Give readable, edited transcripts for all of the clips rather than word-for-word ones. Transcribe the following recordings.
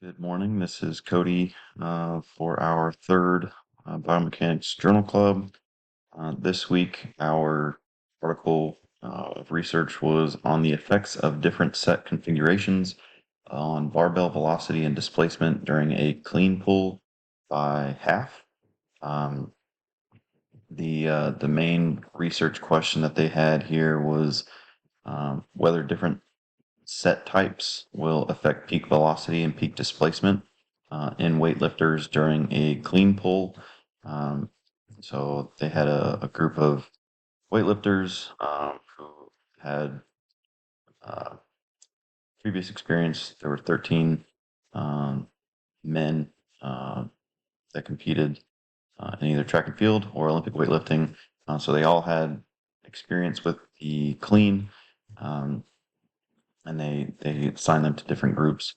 Good morning. This is Cody for our third Biomechanics Journal Club. This week, our article of research was on the effects of different set configurations on barbell velocity and displacement during a clean pull by half. The main research question that they had here was whether different set types will affect peak velocity and peak displacement in weightlifters during a clean pull. So they had a group of weightlifters who had previous experience. There were 13 men that competed in either track and field or Olympic weightlifting. So they all had experience with the clean. And they assigned them to different groups,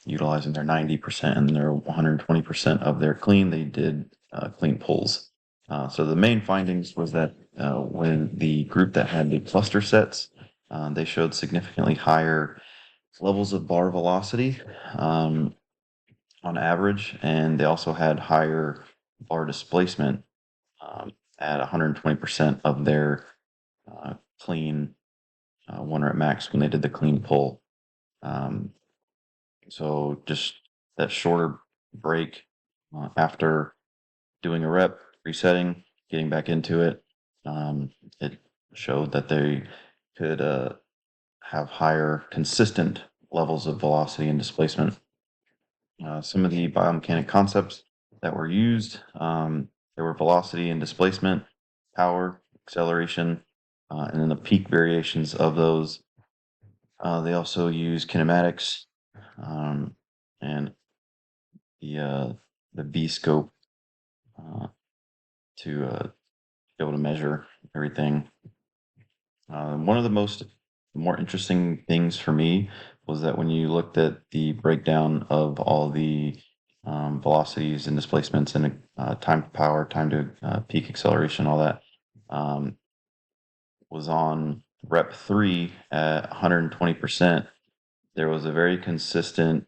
utilizing their 90% and their 120% of their clean. They did clean pulls. So the main findings was that when the group that had the cluster sets, they showed significantly higher levels of bar velocity on average, and they also had higher bar displacement at 120% of their clean 1 rep max when they did the clean pull. So just that shorter break after doing a rep, resetting, getting back into it, it showed that they could have higher consistent levels of velocity and displacement. Some of the biomechanic concepts that were used, there were velocity and displacement, power, acceleration, and then the peak variations of those. They also use kinematics and the V scope to be able to measure everything. One of the more interesting things for me was that when you looked at the breakdown of all the velocities and displacements and time to power, time to peak acceleration, all that was on rep 3 at 120%. There was a very consistent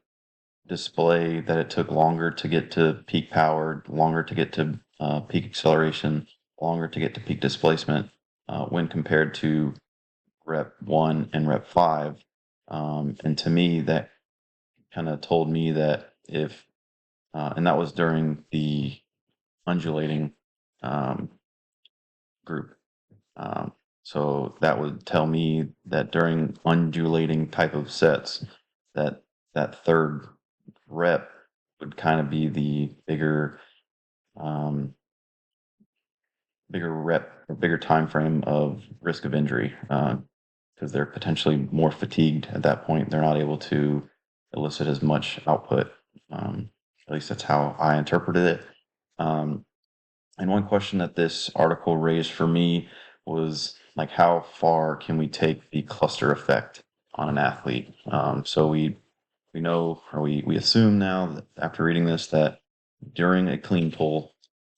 display that it took longer to get to peak power, longer to get to peak acceleration, longer to get to peak displacement when compared to rep 1 and rep 5. And to me, that kind of told me that and that was during the undulating group. So that would tell me that during undulating type of sets, that third rep would kind of be the bigger rep or bigger time frame of risk of injury because they're potentially more fatigued at that point. They're not able to elicit as much output. At least that's how I interpreted it. And one question that this article raised for me was like, how far can we take the cluster effect on an athlete? So we know, or we assume now that after reading this, that during a clean pull,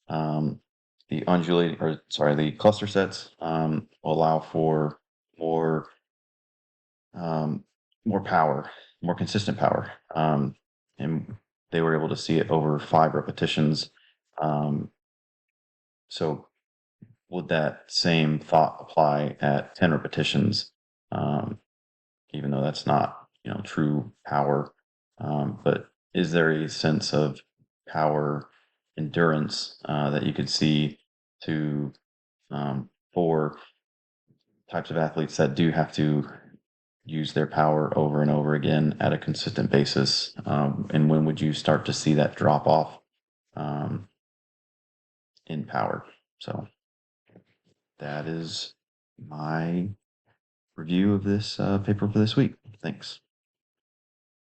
the cluster sets will allow for more power, more consistent power, and they were able to see it over 5 repetitions. So would that same thought apply at 10 repetitions? Even though that's not true power, but is there a sense of power endurance that you could see to for types of athletes that do have to use their power over and over again at a consistent basis? And when would you start to see that drop off in power? So that is my review of this paper for this week. Thanks.